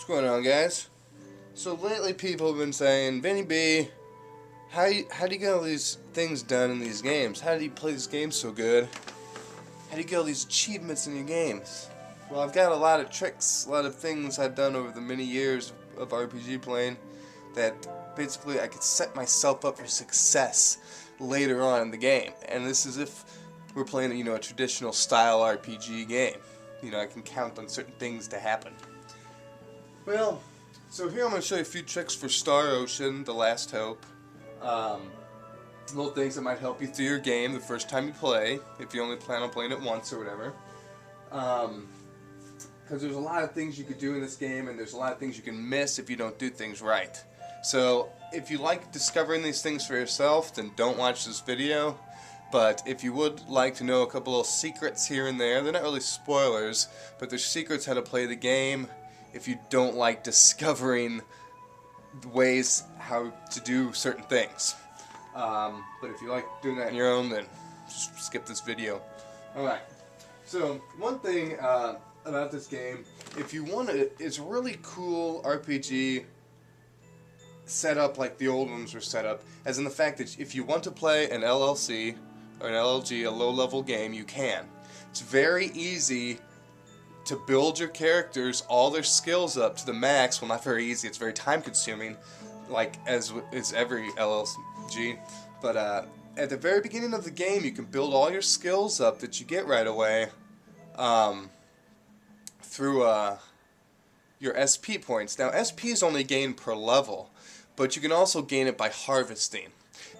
What's going on, guys? So lately people have been saying, Vinny B, how do you get all these things done in these games? How do you play these games so good? How do you get all these achievements in your games? Well, I've got a lot of tricks, a lot of things I've done over the many years of RPG playing that basically I could set myself up for success later on in the game. And this is if we're playing, a traditional style RPG game. I can count on certain things to happen. Well, so here I'm going to show you a few tricks for Star Ocean, The Last Hope. Little things that might help you through your game the first time you play, if you only plan on playing it once or whatever. Because there's a lot of things you could do in this game, and there's a lot of things you can miss if you don't do things right. So, if you like discovering these things for yourself, then don't watch this video. But if you would like to know a couple little secrets here and there, they're not really spoilers, but they're secrets how to play the game if you don't like discovering ways how to do certain things. But if you like doing that on your own, then just skip this video. Alright, so one thing about this game, if you want to, it's a really cool RPG set up like the old ones were set up, as in the fact that if you want to play an LLC or an LLG, a low-level game, you can. It's very easy to build your characters, all their skills up to the max. Well, not very easy, it's very time-consuming, like as is every LLG. But at the very beginning of the game, you can build all your skills up that you get right away through your SP points. Now, SP is only gained per level, but you can also gain it by harvesting.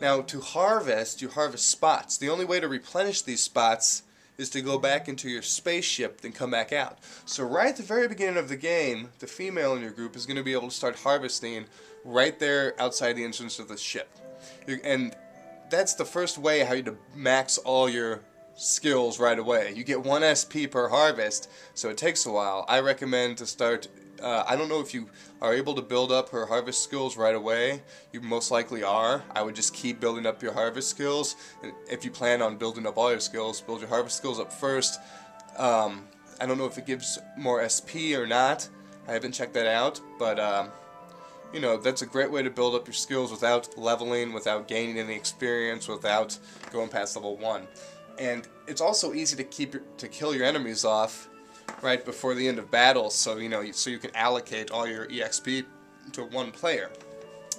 Now, to harvest, you harvest spots. The only way to replenish these spots is to go back into your spaceship, then come back out. So right at the very beginning of the game, the female in your group is going to be able to start harvesting right there outside the entrance of the ship. And that's the first way how you to max all your skills right away. You get 1 SP per harvest, so it takes a while. I recommend to start, I don't know if you are able to build up her harvest skills right away. You most likely are. I would just keep building up your harvest skills. And if you plan on building up all your skills, build your harvest skills up first. I don't know if it gives more SP or not. I haven't checked that out, but that's a great way to build up your skills without leveling, without gaining any experience, without going past level 1. And it's also easy to kill your enemies off right before the end of battle, so you can allocate all your EXP to one player.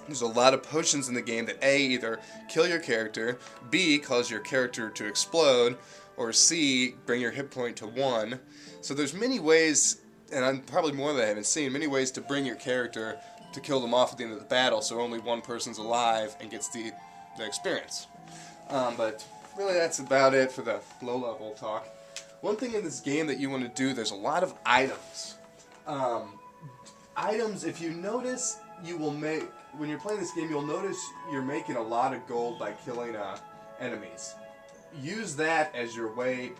There's a lot of potions in the game that A, either kill your character, B, cause your character to explode, or C, bring your hit point to 1. So there's many ways, and I'm probably more than I haven't seen, many ways to bring your character to kill them off at the end of the battle, so only one person's alive and gets the experience. But really that's about it for the low-level talk. One thing in this game that you want to do, there's a lot of items. Items, if you notice, you will make, when you're playing this game, you'll notice you're making a lot of gold by killing enemies. Use that as your way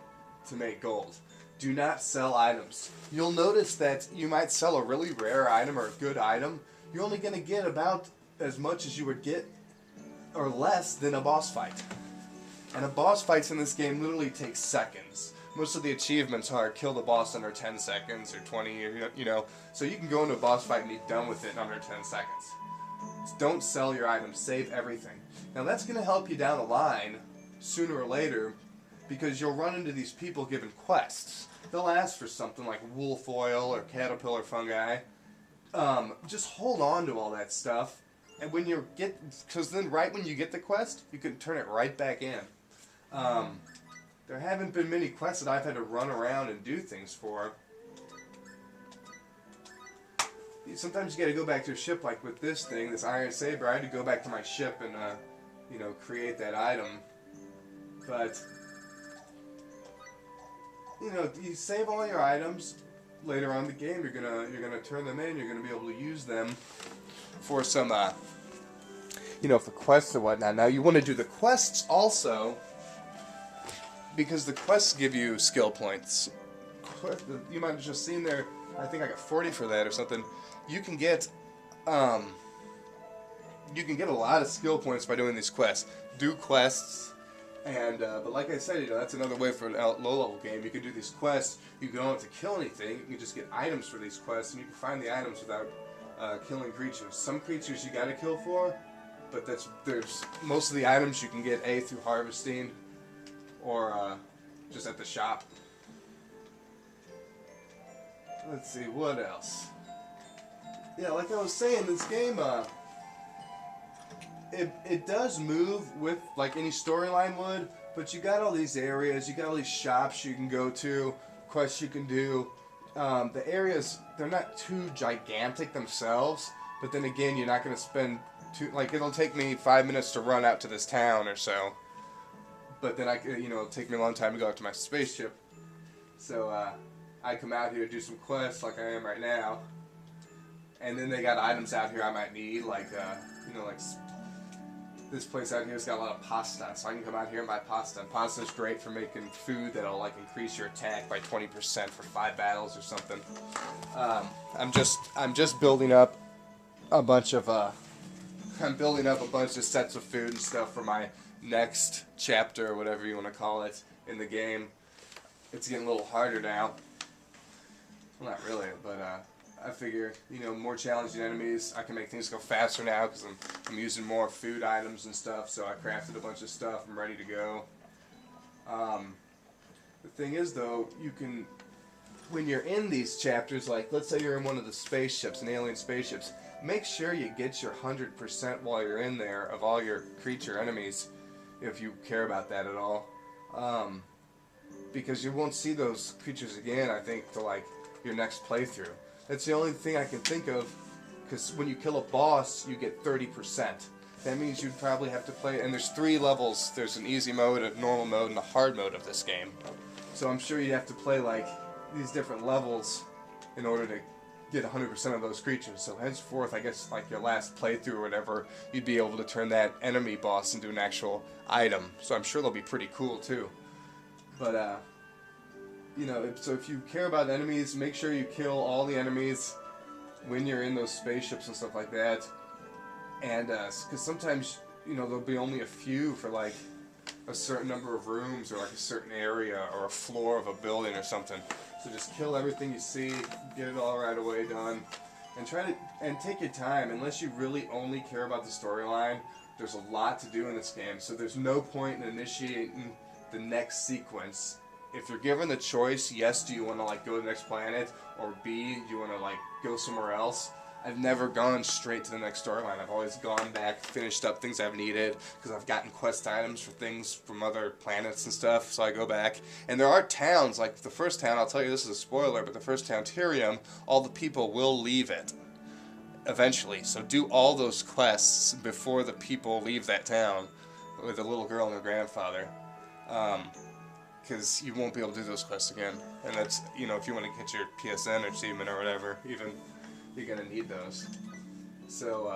to make gold. Do not sell items. You'll notice that you might sell a really rare item or a good item. You're only going to get about as much as you would get, or less, than a boss fight. And a boss fights in this game literally takes seconds. Most of the achievements are kill the boss under 10 seconds or 20, or, so you can go into a boss fight and be done with it in under 10 seconds. Don't sell your items, save everything. Now that's going to help you down the line, sooner or later, because you'll run into these people given quests. They'll ask for something like wolf oil or caterpillar fungi. Just hold on to all that stuff, and when you because then right when you get the quest, you can turn it right back in. There haven't been many quests that I've had to run around and do things for. Sometimes you got to go back to your ship, like with this thing, this Iron Saber. I had to go back to my ship and create that item. But you save all your items. Later on in the game, you're gonna turn them in. You're gonna be able to use them for some for quests or whatnot. Now you want to do the quests also, because the quests give you skill points. You might have just seen there, I think I got 40 for that or something. You can get a lot of skill points by doing these quests. Do quests, And but like I said, that's another way for a low-level game. You can do these quests. You don't have to kill anything. You can just get items for these quests, and you can find the items without killing creatures. Some creatures you got to kill for, but there's most of the items you can get through harvesting, or just at the shop. Let's see what else. Yeah, like I was saying, this game it does move with like any storyline would, but you got all these areas, you got all these shops you can go to, quests you can do. The areas, they're not too gigantic themselves, but then again, you're not going to spend like, it'll take me 5 minutes to run out to this town or so, but then it'll take me a long time to go out to my spaceship. So I come out here, do some quests like I am right now, and then they got items out here I might need, like like this place out here's got a lot of pasta, so I can come out here and buy pasta. And pasta's great for making food that'll like increase your attack by 20% for 5 battles or something. I'm just building up a bunch of sets of food and stuff for my next chapter, or whatever you want to call it, in the game. It's getting a little harder now. Well, not really, but I figure, more challenging enemies. I can make things go faster now because I'm using more food items and stuff. So I crafted a bunch of stuff. I'm ready to go. The thing is, though, you can, when you're in these chapters, like let's say you're in one of the spaceships, an alien spaceships, make sure you get your 100% while you're in there of all your creature enemies, if you care about that at all. Because you won't see those creatures again, I think, to like your next playthrough. That's the only thing I can think of, because when you kill a boss, you get 30%. That means you'd probably have to play, and there's 3 levels. There's an easy mode, a normal mode, and a hard mode of this game. So I'm sure you'd have to play like these different levels in order to get 100% of those creatures. So henceforth, I guess like your last playthrough or whatever, you'd be able to turn that enemy boss into an actual item. So I'm sure they'll be pretty cool too. But so if you care about enemies, make sure you kill all the enemies when you're in those spaceships and stuff like that. And because sometimes there'll be only a few for like a certain number of rooms, or like a certain area, or a floor of a building or something. So just kill everything you see, get it all right away done, and take your time. Unless you really only care about the storyline, there's a lot to do in this game. So there's no point in initiating the next sequence. If you're given the choice, yes, do you want to like go to the next planet, or B, do you want to like go somewhere else? I've never gone straight to the next storyline. I've always gone back, finished up things I've needed, because I've gotten quest items for things from other planets and stuff, so I go back. And there are towns, like the first town, I'll tell you this is a spoiler, but the first town, Tyrium, all the people will leave it eventually. So do all those quests before the people leave that town, with the little girl and her grandfather. Because you won't be able to do those quests again. And that's, if you want to get your PSN achievement or whatever, even, you're going to need those. So,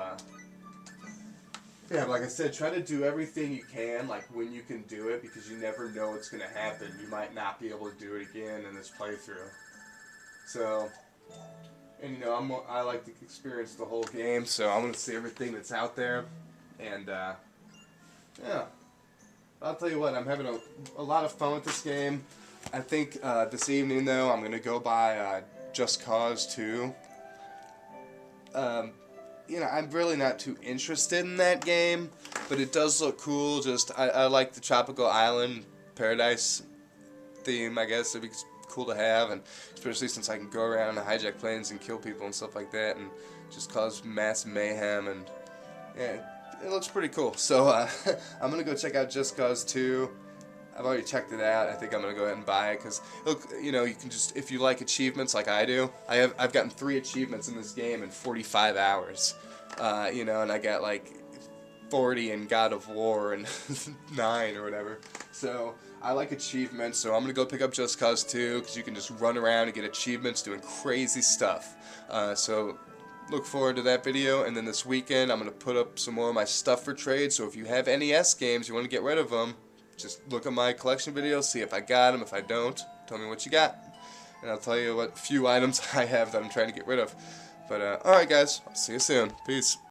yeah, like I said, try to do everything you can, like when you can do it, because you never know what's going to happen. You might not be able to do it again in this playthrough. So, and I like to experience the whole game, so I'm going to see everything that's out there. And, yeah. I'll tell you what, I'm having a lot of fun with this game. I think this evening, though, I'm going to go buy Just Cause 2. I'm really not too interested in that game, but it does look cool. I like the tropical island paradise theme, I guess. It'd be cool to have, and especially since I can go around and hijack planes and kill people and stuff like that, and just cause mass mayhem, and yeah. It looks pretty cool. So I'm going to go check out Just Cause 2. I've already checked it out. I think I'm going to go ahead and buy it because, you can just, if you like achievements like I do, I've gotten 3 achievements in this game in 45 hours. And I got like 40 in God of War and 9 or whatever. So I like achievements, so I'm going to go pick up Just Cause 2 because you can just run around and get achievements doing crazy stuff. So look forward to that video, and then this weekend I'm going to put up some more of my stuff for trade, so if you have NES games, you want to get rid of them, just look at my collection videos, see if I got them. If I don't, tell me what you got, and I'll tell you what few items I have that I'm trying to get rid of. But alright guys, I'll see you soon. Peace.